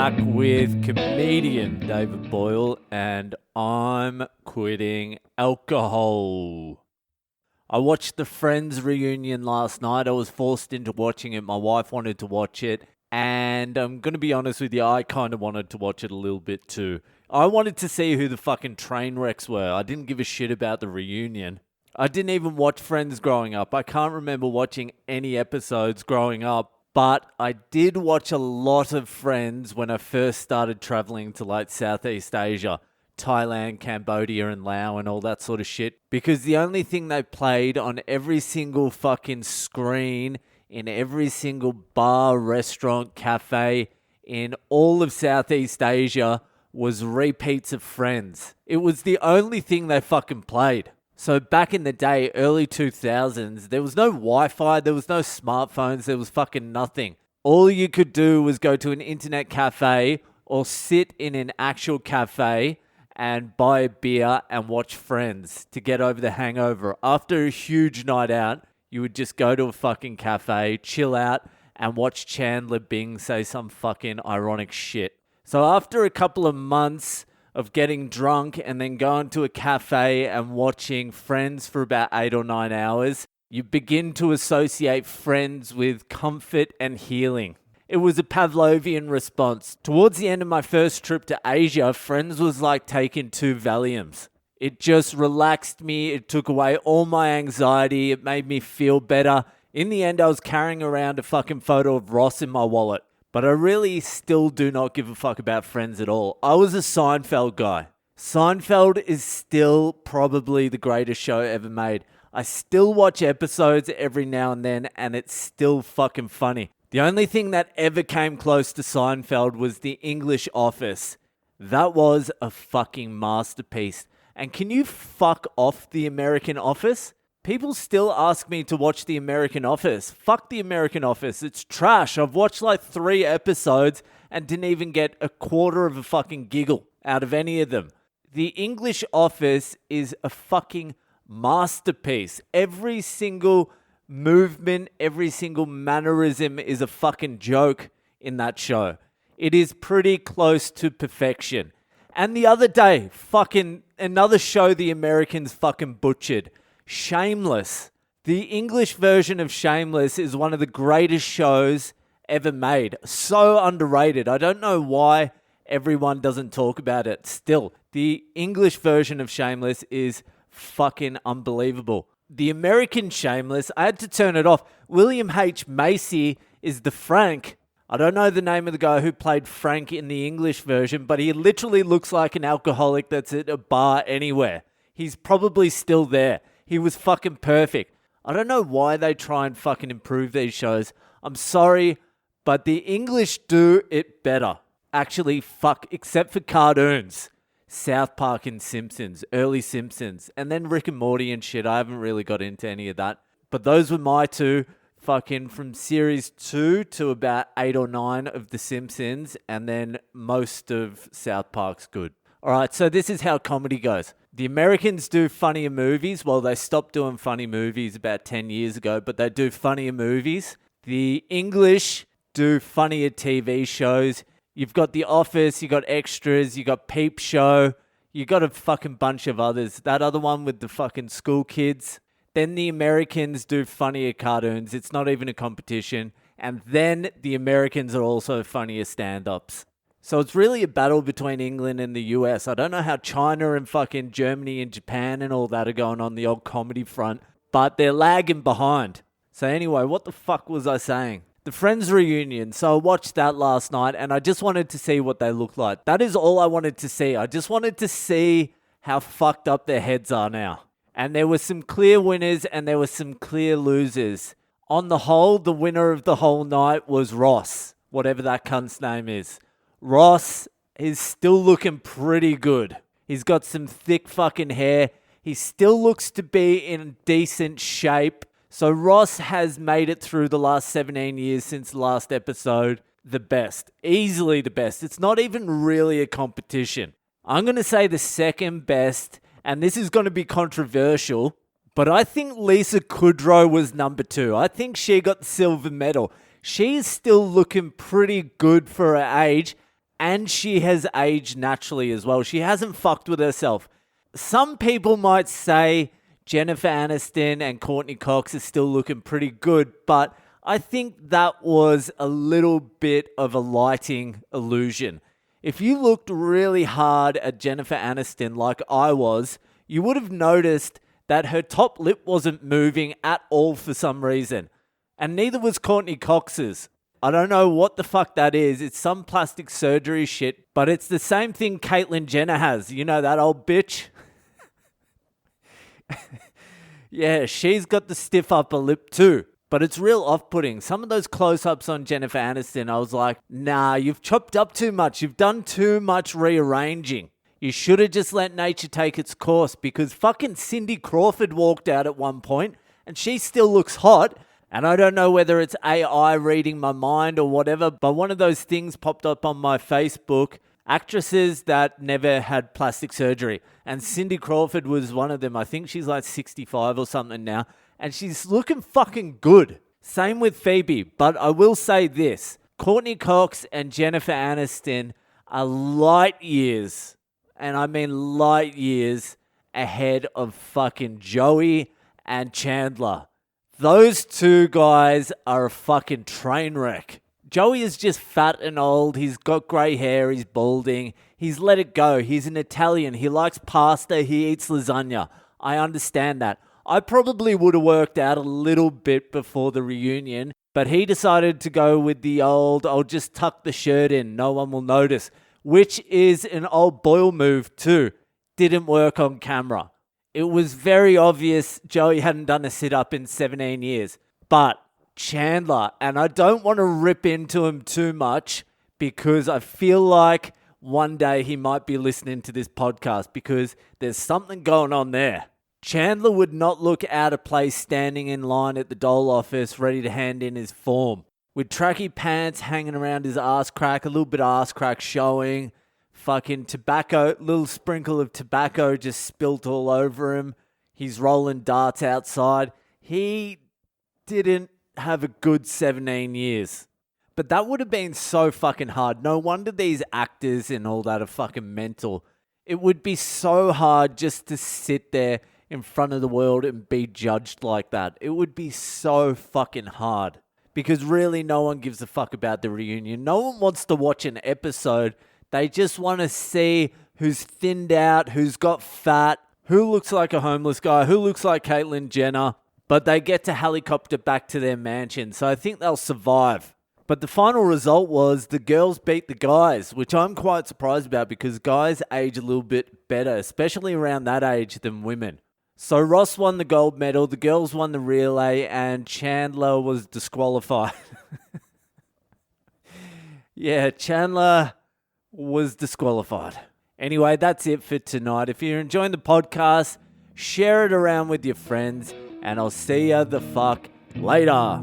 back with comedian David Boyle, and I'm quitting alcohol. I watched the Friends reunion last night. I was forced into watching it. My wife wanted to watch it, and I'm going to be honest with you, I kind of wanted to watch it a little bit too. I wanted to see who the fucking train wrecks were. I didn't give a shit about the reunion. I didn't even watch Friends growing up. I can't remember watching any episodes growing up. But I did watch a lot of Friends when I first started traveling to like Southeast Asia, Thailand, Cambodia and Laos and all that sort of shit. Because the only thing they played on every single fucking screen, in every single bar, restaurant, cafe, in all of Southeast Asia was repeats of Friends. It was the only thing they fucking played. So back in the day, early 2000s, there was no Wi-Fi, there was no smartphones, there was fucking nothing. All you could do was go to an internet cafe or sit in an actual cafe and buy a beer and watch Friends to get over the hangover. After a huge night out, you would just go to a fucking cafe, chill out, and watch Chandler Bing say some fucking ironic shit. So after a couple of months of getting drunk and then going to a cafe and watching Friends for about 8 or 9 hours, you begin to associate Friends with comfort and healing. It was a Pavlovian response. Towards the end of my first trip to Asia, Friends was like taking 2 Valiums. It just relaxed me. It took away all my anxiety. It made me feel better. In the end, I was carrying around a fucking photo of Ross in my wallet. But I really still do not give a fuck about Friends at all. I was a Seinfeld guy. Seinfeld is still probably the greatest show ever made. I still watch episodes every now and then, and it's still fucking funny. The only thing that ever came close to Seinfeld was The English Office. That was a fucking masterpiece. And can you fuck off The American Office? People still ask me to watch The American Office. Fuck The American Office. It's trash. I've watched like 3 episodes and didn't even get a quarter of a fucking giggle out of any of them. The English Office is a fucking masterpiece. Every single movement, every single mannerism is a fucking joke in that show. It is pretty close to perfection. And the other day, fucking another show the Americans fucking butchered. Shameless. The English version of Shameless is one of the greatest shows ever made. So underrated. I don't know why everyone doesn't talk about it. Still, the English version of Shameless is fucking unbelievable. The American Shameless, I had to turn it off. William H. Macy is the Frank. I don't know the name of the guy who played Frank in the English version, but he literally looks like an alcoholic that's at a bar anywhere. He's probably still there. He was fucking perfect. I don't know why they try and fucking improve these shows. I'm sorry, but the English do it better. Actually, fuck, except for cartoons. South Park and Simpsons, early Simpsons, and then Rick and Morty and shit. I haven't really got into any of that. But those were my 2, fucking from series 2 to about 8 or 9 of The Simpsons, and then most of South Park's good. All right, so this is how comedy goes. The Americans do funnier movies. Well, they stopped doing funny movies about 10 years ago, but they do funnier movies. The English do funnier TV shows. You've got The Office, you got Extras, you got Peep Show, you got a fucking bunch of others. That other one with the fucking school kids. Then the Americans do funnier cartoons. It's not even a competition. And then the Americans are also funnier stand-ups. So it's really a battle between England and the US. I don't know how China and fucking Germany and Japan and all that are going on the old comedy front, but they're lagging behind. So anyway, what the fuck was I saying? The Friends reunion. So I watched that last night and I just wanted to see what they look like. That is all I wanted to see. I just wanted to see how fucked up their heads are now. And there were some clear winners and there were some clear losers. On the whole, the winner of the whole night was Ross, whatever that cunt's name is. Ross is still looking pretty good. He's got some thick fucking hair. He still looks to be in decent shape. So Ross has made it through the last 17 years since the last episode the best. Easily the best. It's not even really a competition. I'm going to say the second best, and this is going to be controversial, but I think Lisa Kudrow was number 2. I think she got the silver medal. She's still looking pretty good for her age. And she has aged naturally as well. She hasn't fucked with herself. Some people might say Jennifer Aniston and Courtney Cox are still looking pretty good, but I think that was a little bit of a lighting illusion. If you looked really hard at Jennifer Aniston like I was, you would have noticed that her top lip wasn't moving at all for some reason. And neither was Courtney Cox's. I don't know what the fuck that is. It's some plastic surgery shit, but it's the same thing Caitlyn Jenner has. You know that old bitch? Yeah, she's got the stiff upper lip too. But it's real off-putting. Some of those close-ups on Jennifer Aniston, I was like, nah, you've chopped up too much. You've done too much rearranging. You should have just let nature take its course, because fucking Cindy Crawford walked out at one point and she still looks hot. And I don't know whether it's AI reading my mind or whatever, but one of those things popped up on my Facebook. Actresses that never had plastic surgery. And Cindy Crawford was one of them. I think she's like 65 or something now. And she's looking fucking good. Same with Phoebe. But I will say this. Courtney Cox and Jennifer Aniston are light years, and I mean light years, ahead of fucking Joey and Chandler. Those two guys are a fucking train wreck. Joey is just fat and old. He's got grey hair. He's balding. He's let it go. He's an Italian. He likes pasta. He eats lasagna. I understand that. I probably would have worked out a little bit before the reunion, but he decided to go with the old, I'll just tuck the shirt in, no one will notice, which is an old Boyle move too. Didn't work on camera. It was very obvious Joey hadn't done a sit-up in 17 years. But Chandler, and I don't want to rip into him too much because I feel like one day he might be listening to this podcast because there's something going on there. Chandler would not look out of place standing in line at the dole office ready to hand in his form. With tracky pants hanging around his ass crack, a little bit of ass crack showing, fucking tobacco, little sprinkle of tobacco just spilt all over him. He's rolling darts outside. He didn't have a good 17 years. But that would have been so fucking hard. No wonder these actors and all that are fucking mental. It would be so hard just to sit there in front of the world and be judged like that. It would be so fucking hard. Because really no one gives a fuck about the reunion. No one wants to watch an episode. They just want to see who's thinned out, who's got fat, who looks like a homeless guy, who looks like Caitlyn Jenner. But they get to helicopter back to their mansion. So I think they'll survive. But the final result was the girls beat the guys, which I'm quite surprised about because guys age a little bit better, especially around that age, than women. So Ross won the gold medal, the girls won the relay, and Chandler was disqualified. Yeah, Chandler was disqualified. Anyway, that's it for tonight. If you're enjoying the podcast, share it around with your friends, and I'll see ya the fuck later.